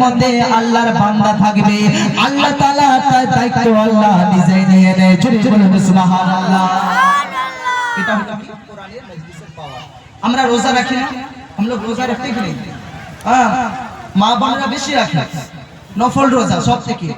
মধ্যে আল্লাহর বান্দা থাকবে, আল্লাহ তাআলা তার দায়িত্ব আল্লাহ নিজেই নিয়ে নেয়। জোরে বলুন সুবহানাল্লাহ। এটা হলো কোরআনের মজলিসের পাওয়ার। আমরা রোজা রাখি না, আমরা রোজা রাখতে কি নেই, মা বোনেরা বেশি রাখে নফল রোজা সব থেকে,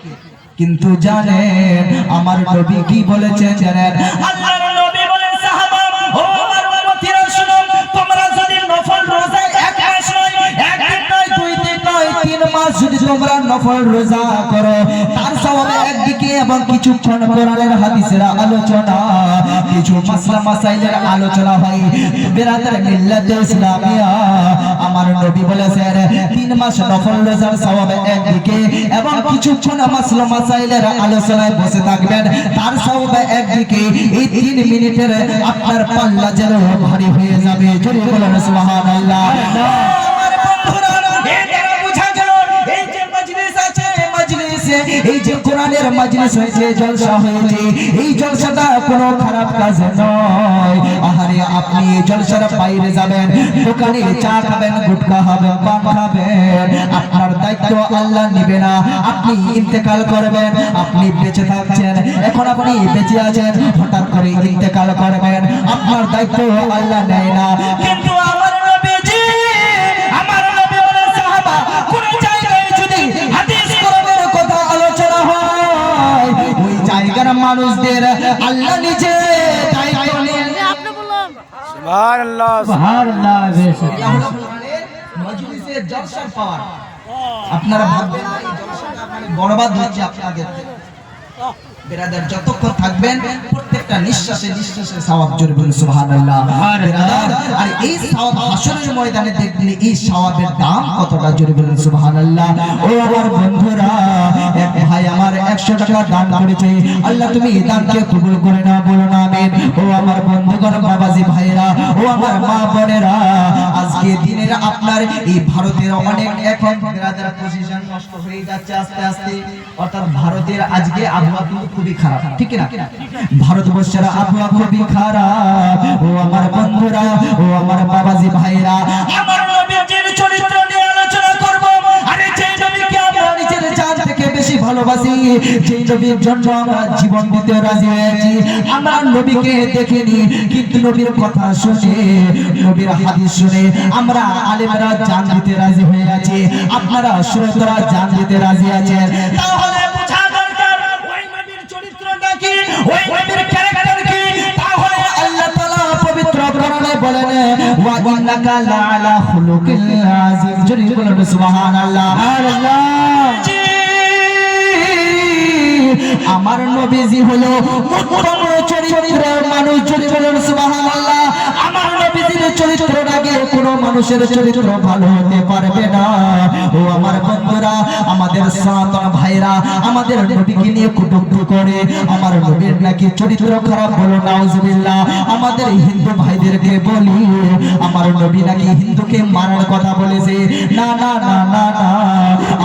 কিন্তু জানেন আমার নবী কি বলেছেন জানেন? আল্লাহর নবী বলেন সাহাবা ও আমার উম্মতিরা শুনো, তোমরা যদি নফল রোজা এক মাস নয়, এক দিন নয়, দুই দিন নয়, 3 মাস যদি তোমরা নফল রোজা করো, তার সওয়াবে একদিকে এবং কিছুক্ষণ কোরআনের হাদিসের আলোচনা, কিছু মাসলা মাসাইলের আলোচনা হয় বেরাদার মিল্লাতে ইসলামিয়া। আমার নবী বলেছেন 3 মাস নফল রোজার সওয়াবে একদিকে এবং কিছুক্ষণ মাসলা মাসাইলের আলোচনায় বসে থাকবেন, তার সওয়াবে একদিকে। এই 3 মিনিটের আপনার পাল্লা যেন ভারী হয়ে যাবে। জোরে বলুন সুবহানাল্লাহ। এই যে কোরআনের মজলিস হয়েছে, জলসা হয়েছে, এই জলসাটা কোনো খারাপ কাজ নয়। আহারে আপনি এই জলসার বাইরে যাবেন, দোকানে চা খাবেন, গুটখা খাবেন, পান খাবেন, আপনার দায়িত্ব আল্লাহ নেবে না। আপনি ইন্তেকাল করবেন, আপনি বেঁচে থাকছেন, এখন আপনি বেঁচে আছেন, হঠাৎ করে ইন্তেকাল করবেন, আপনার দায়িত্ব আল্লাহ নেয় না। কিন্তু আমার নবীজি, আমার নবী বলেন সাহাবা, কোন জায়গায় যদি হাদিস কোরআনের কথা আলোচনা হয়, ওই জায়গার মানুষদের আল্লাহ নিজে দায়িত্ব নেন। আপনি বলুন সুবহানাল্লাহ, সুবহানাল্লাহ। এটা হলো কোরআনের মজলিসের জলসার পাওয়ার। আপনারা ভাববেন এই জলসাটা মানে বরবাদ হচ্ছে আপনাদের। বেরাদার যতক্ষণ থাকবেন প্রত্যেকটা নিঃশ্বাসে নিঃশ্বাসে সওয়াব জোরে বলুন সুবহানাল্লাহ। বেরাদার আর এই সওয়াব হাসরের ময়দানে দেখলে এই সওয়াবের দাম কতটা জোরে বলুন সুবহানাল্লাহ। ও আমার বন্ধুরা, এক ভাই আমার 100 টাকা দান করেছে, আল্লাহ তুমি এই দানকে কবুল করে নাও, বলুন আমিন। ও আমার বন্ধুগণ, বাবাজি ভাইরা, ও আমার মা বোনেরা, আজকে দিনের আপনার এই ভারতের অনেক এখন বেরাদার পজিশন নষ্ট হয়ে যাচ্ছে আস্তে আস্তে। অর্থাৎ ভারতের আজকে আবহাওয়া কিন্তু খুবই খারাপ, ঠিক না? ভারতবর্ষের আবহাওয়া খুবই খারাপ। ও আমার বন্ধুরা, ও আমার বাবাজি ভাইরা, আমার নবীজির চরিত্র নিয়ে আলোচনা করব। আরে যে নবীকে আমরা নিজের জান থেকে বেশি ভালোবাসি, যে নবীর জন্য আমরা জীবন দিতে রাজি হয়েছি, আমরা নবীকে দেখিনি কিন্তু নবীর কথা শুনে, নবীর হাদিস শুনে আমরা আলেমরা জান দিতে রাজি হয়ে আছি, আপনারা শ্রোতারা জান দিতে রাজি আছেন। তাহলে বুঝা দরকার ওই নবীর চরিত্রটা কি, ওই নবীর ক্যারেক্টার কি। তাহলে আল্লাহ তাআলা পবিত্র কোরআনে বলেন, ওয়া ইন্নাকা লাআলা খুলুকিল আযীম। জোরে বলুন সুবহানাল্লাহ। আমার নবীজি হলো উত্তম চরিত্রের মানুষ। জোরে বলুন সুবহানাল্লাহ। আমার নবীজির চরিত্রটাকে কোনো মানুষের চরিত্র ভালো হতে পারবে না। ও আমার বন্ধুরা, আমাদের সনাতন ভাইরা আমাদের নবীকে নিয়ে কটূক্তি করে, আমার নবীর নাকি চরিত্র খারাপ, বলো নাউজুবিল্লাহ। আমাদের হিন্দু ভাইদেরকে বলি, আমার নবী নাকি হিন্দুকে মারার কথা বলেছে। না না না না না,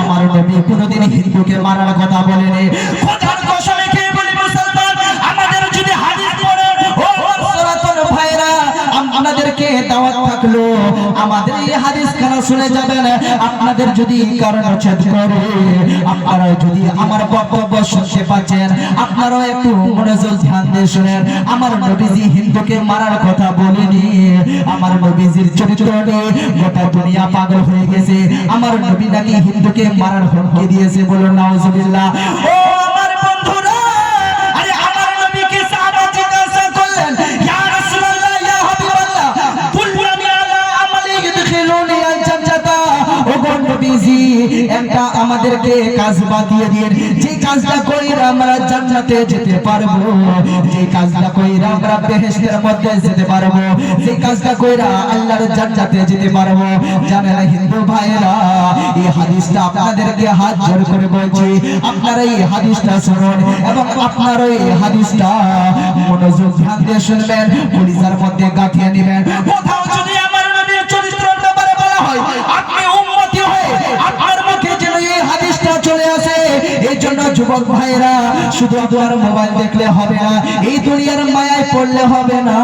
আমার নবী কোনোদিন হিন্দুকে মারার কথা বলেনি। খোদার কসম খেয়ে বলি মুসলমান, আমাদের যদি হাদিস পড়ে, ও সনাতন ভাইরা, আপনাদেরকে দাওয়াত থাকলো, আমাদের এই হাদিস খানা শুনে যাবেন। আপনাদের যদি কারণ ছেদ করে, আপনারা যদি আমার বক্তব্য শুনতে পাচ্ছেন, আপনারাও একটু মনোযোগ ধ্যান দিয়ে শুনেন। আমার নবীজি হিন্দুকে মারার কথা বলেনি, আমার নবীজির চরিত্র নিয়ে গোটা দুনিয়া পাগল হয়ে গেছে। আমার নবী নাকি হিন্দুকে মারার হুমকি দিয়েছে, বলুন নাউজুবিল্লাহ। ও আমার বন্ধুরা, আরে আমার নবীকে সাহাবা জিজ্ঞাসা করলেন, ইয়া রাসূলুল্লাহ, ইয়া হাবিবাল্লাহ, দুল্লানি আলা আমালি ইদখিলুনি আল জান্নাতা। ও নবীজি, একটা আমাদেরকে কাজ বাতিয়ে দিন, যে কাজটা কইরা আমরা জান্নাতে যেতে পারবো, যে কাজটা কইরা আমরা বেহেশতের মধ্যে যেতে পারবো, যে কাজটা কইরা আল্লাহর জান্নাতে যেতে পারবো। জানেন হিন্দু ভাইরা, এই হাদিসটা আপনাদেরকে হাত জোড় করে বলছি, আপনারা এই হাদিসটা শুনুন এবং আপনারা এই হাদিসটা মনোযোগ ধ্যান দিয়ে শুনবেন, কলিজার মধ্যে গাঁথিয়ে নেবেন। কোথাও যদি আমার নবীর চরিত্রের ব্যাপারে বলা হয়, আপনি উম্মতি হয়ে আপনার মুখে যেন এই হাদিসটা চলে আসে, এই জন্য যুবক ভাইরা শুধু আপনার মোবাইল দেখলে হবে না, এই দুনিয়ার মায়ায় পড়লে হবে না।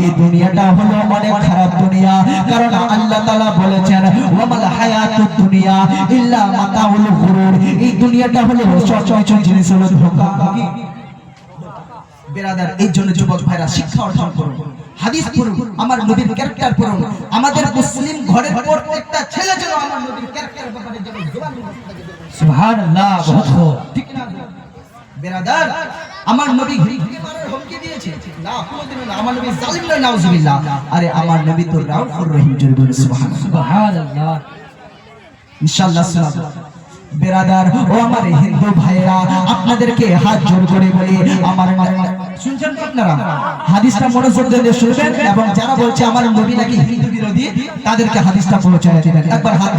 এই দুনিয়াটা হলো অনেক খারাপ দুনিয়া, কারণ আল্লাহ তাআলা বলেছেন ওয়ামাল হায়াতুদ দুনিয়া ইল্লা মাতাউল গুরুর। এই দুনিয়াটা হলো সচরাচর জিনিস, হলো ধোঁকা। বেরাদার, এই জন্য যুবক ভাইরা শিক্ষা অর্জন করুন, হাদিস পড়ুন, আমার নবীর ক্যারেক্টার পড়ুন। আমাদের মুসলিম ঘরের প্রত্যেকটা ছেলে যেন আমার নবীর ক্যারেক্টার ব্যাপারে যেন জবান মুখে সুবহানাল্লাহ, বহুত ঠিক না বেরাদার? আমার নবী মারার হুমকি দিয়েছে না, কোনোদিনও না। আমার নবী জালিম না, নাউজুবিল্লাহ। আরে আমার নবী তো রাউফুর রহিম, জোরে বলুন সুবহানাল্লাহ। ইনশাআল্লাহ শোনাবো। বেরাদার ও আমার হিন্দু ভাইরা, আপনাদেরকে হাত জোর করে বলি, আমার শুনছেন তো আপনারা? হাদিসটা মনোযোগ দিয়ে শুনবেন, এবং যারা বলছে আমার নবী নাকি হিন্দু বিরোধী, তাদেরকে হাদিসটা পৌঁছায় দিবেন। একবার হাত